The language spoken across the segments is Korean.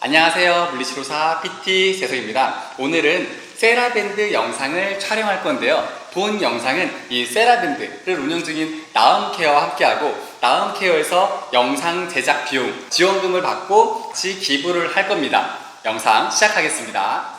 안녕하세요. 물리치료사 PT 세석입니다. 오늘은 세라밴드 영상을 촬영할 건데요. 본 영상은 이 세라밴드를 운영 중인 나음케어와 함께하고 나음케어에서 영상 제작 비용 지원금을 받고 같이 기부를 할 겁니다. 영상 시작하겠습니다.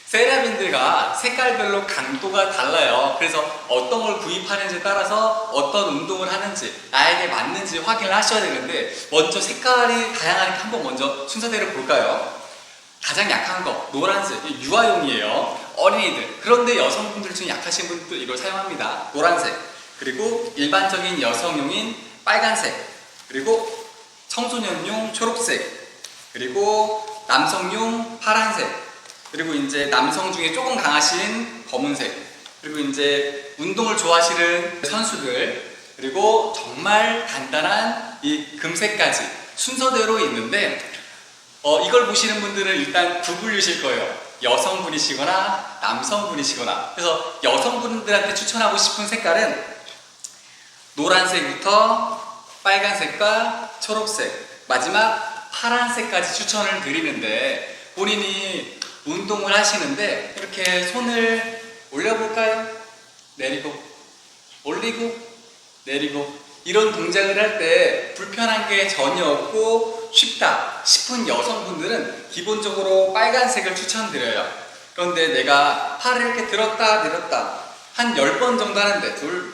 세라밴드가 색깔별로 강도가 달라요. 그래서 어떤 걸 구입하는지에 따라서 어떤 운동을 하는지 나에게 맞는지 확인을 하셔야 되는데, 먼저 색깔이 다양하니까 한번 먼저 순서대로 볼까요? 가장 약한 거 노란색, 유아용이에요. 어린이들, 그런데 여성분들 중에 약하신 분들 이걸 사용합니다. 노란색, 그리고 일반적인 여성용인 빨간색, 그리고 청소년용 초록색, 그리고 남성용 파란색, 그리고 이제 남성 중에 조금 강하신 검은색, 그리고 이제 운동을 좋아하시는 선수들, 그리고 정말 간단한 이 금색까지 순서대로 있는데, 이걸 보시는 분들은 일단 구분이실 거예요. 여성분이시거나 남성분이시거나. 그래서 여성분들한테 추천하고 싶은 색깔은 노란색부터 빨간색과 초록색, 마지막 파란색까지 추천을 드리는데, 본인이 운동을 하시는데 이렇게 손을 올려볼까요? 내리고 올리고 내리고 이런 동작을 할 때 불편한 게 전혀 없고 쉽다 싶은 여성분들은 기본적으로 빨간색을 추천드려요. 그런데 내가 팔을 이렇게 들었다 내렸다 한 10번 정도 하는데, 둘,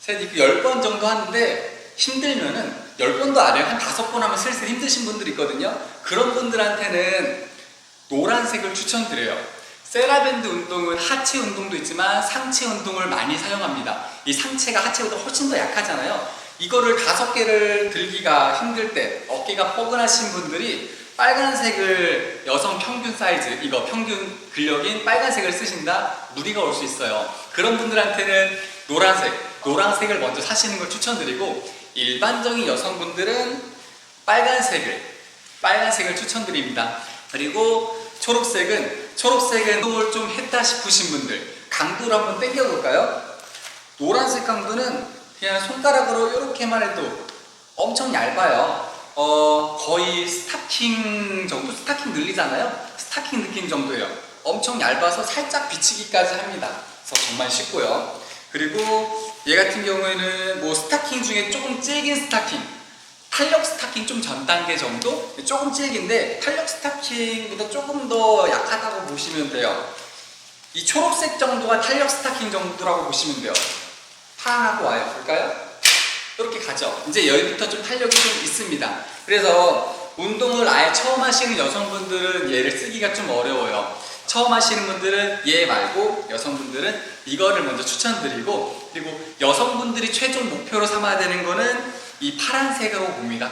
셋, 이렇게 10번 정도 하는데 힘들면은 10번도 안 해요. 한 5번 하면 슬슬 힘드신 분들이 있거든요. 그런 분들한테는 노란색을 추천드려요. 세라밴드 운동은 하체 운동도 있지만 상체 운동을 많이 사용합니다. 이 상체가 하체보다 훨씬 더 약하잖아요. 이거를 5개를 들기가 힘들 때, 어깨가 뻐근하신 분들이 빨간색을, 여성 평균 사이즈, 이거 평균 근력인 빨간색을 쓰신다, 무리가 올 수 있어요. 그런 분들한테는 노란색을 먼저 사시는 걸 추천드리고, 일반적인 여성분들은 빨간색을 추천드립니다. 그리고 초록색은 운동을 좀 했다 싶으신 분들, 강도를 한번 당겨볼까요? 노란색 강도는 그냥 손가락으로 이렇게만 해도 엄청 얇아요. 거의 스타킹 정도? 스타킹 늘리잖아요? 스타킹 느낌 정도예요. 엄청 얇아서 살짝 비치기까지 합니다. 그래서 정말 쉽고요. 그리고 얘 같은 경우에는 뭐 스타킹 중에 조금 질긴 스타킹, 탄력 스타킹 좀 전 단계 정도? 조금 질긴데 탄력 스타킹보다 조금 더 약하다고 보시면 돼요. 이 초록색 정도가 탄력 스타킹 정도라고 보시면 돼요. 파하고 와요. 볼까요? 이렇게 가죠. 이제 여기부터 좀 탄력이 좀 있습니다. 그래서 운동을 아예 처음 하시는 여성분들은 얘를 쓰기가 좀 어려워요. 처음 하시는 분들은 얘 말고 여성분들은 이거를 먼저 추천드리고, 그리고 여성분들이 최종 목표로 삼아야 되는 거는 이 파란색으로 봅니다.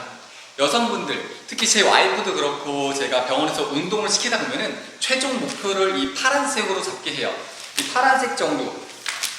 여성분들, 특히 제 와이프도 그렇고 제가 병원에서 운동을 시키다 보면은 최종 목표를 이 파란색으로 잡게 해요. 이 파란색 정도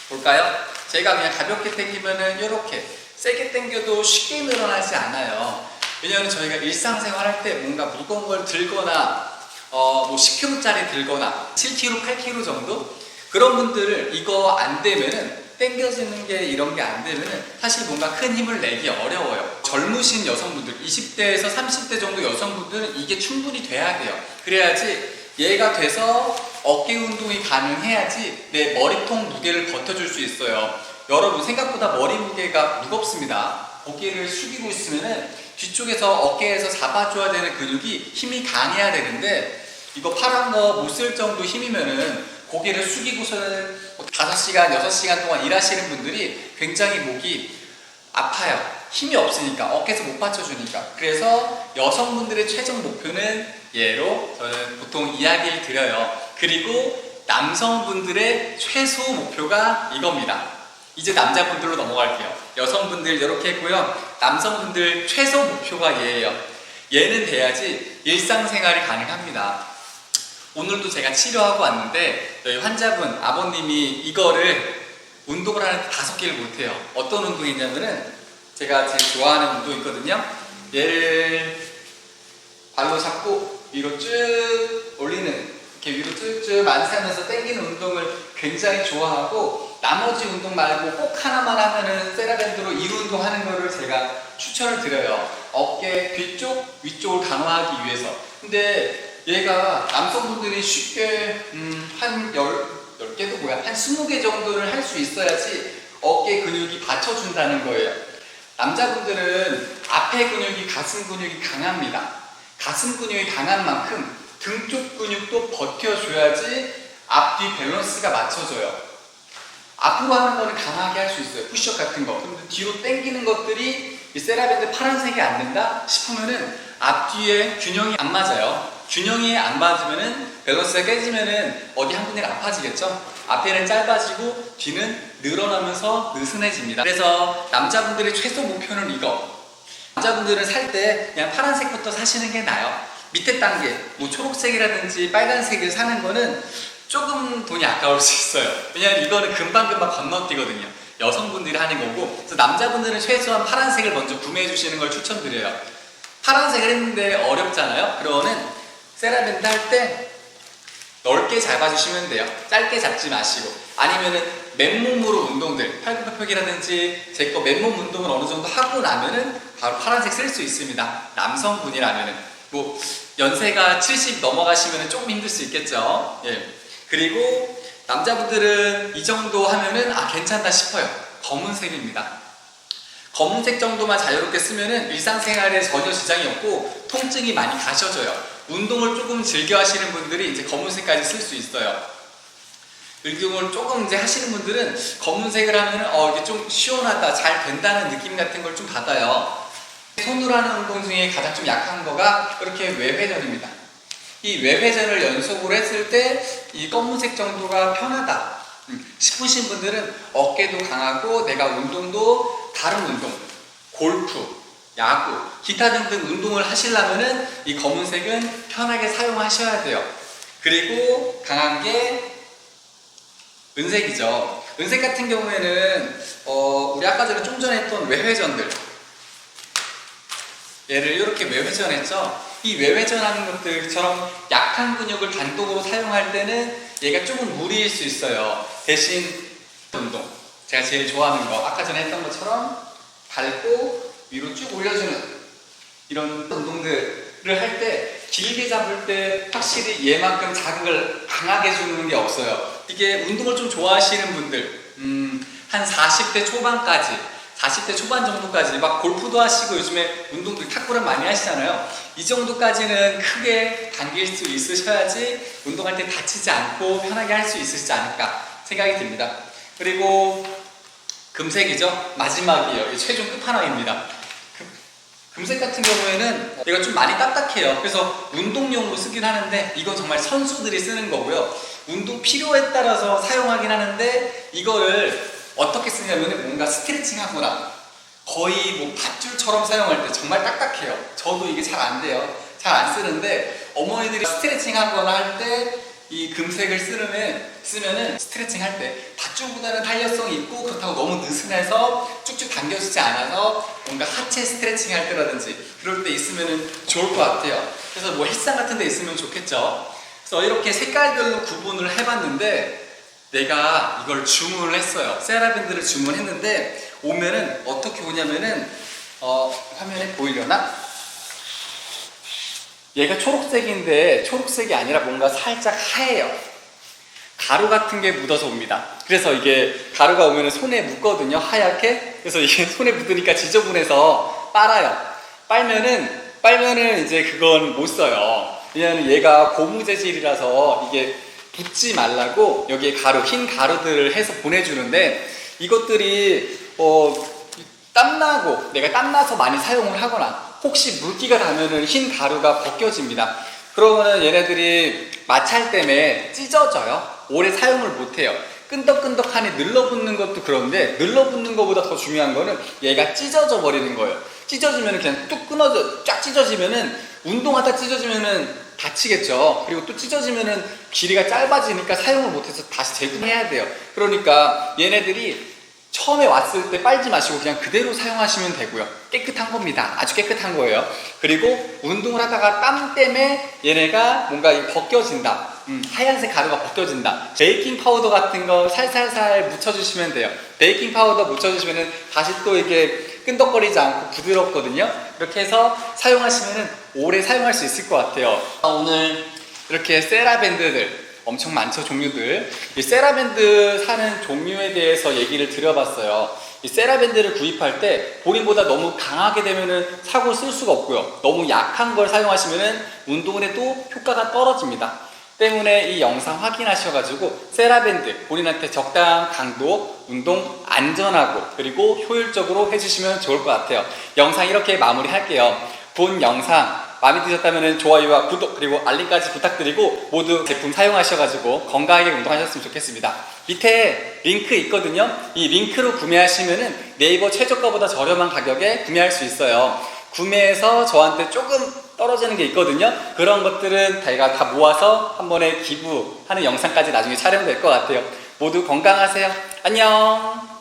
볼까요? 제가 그냥 가볍게 당기면은 이렇게 세게 당겨도 쉽게 늘어나지 않아요. 왜냐하면 저희가 일상생활 할 때 뭔가 무거운 걸 들거나 뭐 10kg짜리 들거나 7kg, 8kg 정도? 그런 분들을 이거 안 되면은, 당겨지는 게 이런 게 안 되면은 사실 뭔가 큰 힘을 내기 어려워요. 젊으신 여성분들, 20대에서 30대 정도 여성분들은 이게 충분히 돼야 돼요. 그래야지 얘가 돼서 어깨 운동이 가능해야지 내 머리통 무게를 버텨줄 수 있어요. 여러분, 생각보다 머리 무게가 무겁습니다. 고개를 숙이고 있으면은 뒤쪽에서 어깨에서 잡아줘야 되는 근육이 힘이 강해야 되는데, 이거 파란 거 못 쓸 정도 힘이면은 고개를 숙이고서는 5시간, 6시간 동안 일하시는 분들이 굉장히 목이 아파요. 힘이 없으니까, 어깨에서 못 받쳐주니까. 그래서 여성분들의 최종 목표는 얘로 저는 보통 이야기를 드려요. 그리고 남성분들의 최소 목표가 이겁니다. 이제 남자분들로 넘어갈게요. 여성분들 이렇게 했고요. 남성분들 최소 목표가 얘예요. 얘는 돼야지 일상생활이 가능합니다. 오늘도 제가 치료하고 왔는데 여기 환자분 아버님이 이거를 운동을 하는데 5개를 못해요. 어떤 운동이냐면은, 제가 제일 좋아하는 운동이 있거든요. 얘를 발로 잡고 위로 쭉 올리는, 이렇게 위로 쭉쭉 만세하면서 당기는 운동을 굉장히 좋아하고, 나머지 운동 말고 꼭 하나만 하면은 세라밴드로 이 운동 하는 거를 제가 추천을 드려요. 어깨 뒤쪽, 위쪽을 강화하기 위해서. 근데 얘가 남성분들이 쉽게 한 10개도 뭐야? 한 20개 정도를 할 수 있어야지 어깨 근육이 받쳐준다는 거예요. 남자분들은 앞에 근육이 가슴 근육이 강합니다. 가슴 근육이 강한 만큼 등 쪽 근육도 버텨줘야지 앞뒤 밸런스가 맞춰져요. 앞으로 하는 거는 강하게 할 수 있어요. 푸시업 같은 거. 근데 뒤로 당기는 것들이 이 세라밴드 파란색이 안 된다 싶으면은 앞뒤에 균형이 안 맞아요. 균형이 안 맞으면은 밸런스가 깨지면은 어디 한 군데가 아파지겠죠? 앞에는 짧아지고 뒤는 늘어나면서 느슨해집니다. 그래서 남자분들의 최소 목표는 이거. 남자분들은 살 때 그냥 파란색부터 사시는 게 나아요. 밑에 단계, 뭐 초록색이라든지 빨간색을 사는 거는 조금 돈이 아까울 수 있어요. 왜냐면 이거는 금방금방 건너뛰거든요. 여성분들이 하는 거고, 그래서 남자분들은 최소한 파란색을 먼저 구매해 주시는 걸 추천드려요. 파란색을 했는데 어렵잖아요. 그러면 세라밴드 할 때 넓게 잡아주시면 돼요. 짧게 잡지 마시고. 아니면은 맨몸으로 운동들, 팔굽혀펴기라든지 제 거 맨몸 운동을 어느 정도 하고 나면은 바로 파란색 쓸 수 있습니다. 남성분이라면은. 뭐 연세가 70 넘어가시면은 조금 힘들 수 있겠죠. 예. 그리고 남자분들은 이 정도 하면은 괜찮다 싶어요. 검은색입니다. 검은색 정도만 자유롭게 쓰면은 일상생활에 전혀 지장이 없고 통증이 많이 가셔져요. 운동을 조금 즐겨 하시는 분들이 이제 검은색까지 쓸 수 있어요. 운동을 조금 이제 하시는 분들은 검은색을 하면은 이게 좀 시원하다, 잘 된다는 느낌 같은 걸 좀 받아요. 손으로 하는 운동 중에 가장 좀 약한 거가 이렇게 외회전입니다. 이 외회전을 연속으로 했을 때 이 검은색 정도가 편하다 싶으신 분들은 어깨도 강하고 내가 운동도 다른 운동, 골프, 야구, 기타 등등 운동을 하시려면은 이 검은색은 편하게 사용하셔야 돼요. 그리고 강한 게 은색이죠. 은색 같은 경우에는 우리 아까 전에 좀 전에 했던 외회전들, 얘를 이렇게 외회전했죠. 이 외회전하는 것들처럼 약한 근육을 단독으로 사용할 때는 얘가 조금 무리일 수 있어요. 대신 운동, 제가 제일 좋아하는 거, 아까 전에 했던 것처럼 밟고 위로 쭉 올려주는 이런 운동들을 할 때 길게 잡을 때 확실히 얘만큼 자극을 강하게 주는 게 없어요. 이게 운동을 좀 좋아하시는 분들, 한 40대 초반까지 40대 초반 정도까지 막 골프도 하시고 요즘에 운동도 탁구랑 많이 하시잖아요. 이 정도까지는 크게 당길 수 있으셔야지 운동할 때 다치지 않고 편하게 할 수 있으시지 않을까 생각이 듭니다. 그리고 금색이죠. 마지막이에요. 최종 끝판왕입니다. 금색 같은 경우에는 얘가 좀 많이 딱딱해요. 그래서 운동용으로 쓰긴 하는데 이건 정말 선수들이 쓰는 거고요. 운동 필요에 따라서 사용하긴 하는데 이거를 어떻게 쓰냐면은 뭔가 스트레칭 하거나 거의 뭐 밧줄처럼 사용할 때 정말 딱딱해요. 저도 이게 잘 안 돼요. 잘 안 쓰는데 어머니들이 스트레칭 하거나 할 때 이 금색을 쓰면은 스트레칭 할 때 밧줄보다는 탄력성이 있고 그렇다고 너무 느슨해서 쭉쭉 당겨지지 않아서 뭔가 하체 스트레칭 할 때라든지 그럴 때 있으면은 좋을 것 같아요. 그래서 뭐 헬스장 같은 데 있으면 좋겠죠. 그래서 이렇게 색깔별로 구분을 해봤는데 내가 이걸 주문을 했어요. 세라밴드를 주문했는데 오면은 어떻게 오냐면은 화면에 보이려나? 얘가 초록색인데 초록색이 아니라 뭔가 살짝 하얘요. 가루 같은 게 묻어서 옵니다. 그래서 이게 가루가 오면은 손에 묻거든요. 하얗게. 그래서 이게 손에 묻으니까 지저분해서 빨아요. 빨면은 이제 그건 못 써요. 왜냐면 얘가 고무 재질이라서 이게 붙지 말라고 여기에 가루, 흰 가루들을 해서 보내주는데 이것들이 땀나고 내가 땀나서 많이 사용을 하거나 혹시 물기가 닿으면 흰 가루가 벗겨집니다. 그러면은 얘네들이 마찰 때문에 찢어져요. 오래 사용을 못해요. 끈덕끈덕하니 늘러붙는 것도 그런데 늘러붙는 것보다 더 중요한 거는 얘가 찢어져 버리는 거예요. 찢어지면 그냥 뚝 끊어져 쫙 찢어지면은 운동하다 찢어지면은 다치겠죠. 그리고 또 찢어지면은 길이가 짧아지니까 사용을 못해서 다시 재구매해야 돼요. 그러니까 얘네들이 처음에 왔을 때 빨지 마시고 그냥 그대로 사용하시면 되고요. 깨끗한 겁니다. 아주 깨끗한 거예요. 그리고 운동을 하다가 땀 때문에 얘네가 뭔가 벗겨진다. 하얀색 가루가 벗겨진다. 베이킹 파우더 같은 거 살살살 묻혀주시면 돼요. 베이킹 파우더 묻혀주시면은 다시 또 이게 끈덕거리지 않고 부드럽거든요. 이렇게 해서 사용하시면 오래 사용할 수 있을 것 같아요. 오늘 이렇게 세라밴드들 엄청 많죠, 종류들. 이 세라밴드 사는 종류에 대해서 얘기를 드려봤어요. 이 세라밴드를 구입할 때 본인보다 너무 강하게 되면은 사고 쓸 수가 없고요. 너무 약한 걸 사용하시면은 운동을 해도 효과가 떨어집니다. 때문에 이 영상 확인하셔가지고 세라밴드 본인한테 적당한 강도, 운동 안전하고 그리고 효율적으로 해주시면 좋을 것 같아요. 영상 이렇게 마무리할게요. 본 영상 마음에 드셨다면 좋아요와 구독 그리고 알림까지 부탁드리고 모두 제품 사용하셔가지고 건강하게 운동하셨으면 좋겠습니다. 밑에 링크 있거든요. 이 링크로 구매하시면 네이버 최저가보다 저렴한 가격에 구매할 수 있어요. 구매해서 저한테 조금 떨어지는 게 있거든요. 그런 것들은 저희가 다 모아서 한 번에 기부하는 영상까지 나중에 촬영될 것 같아요. 모두 건강하세요. 안녕.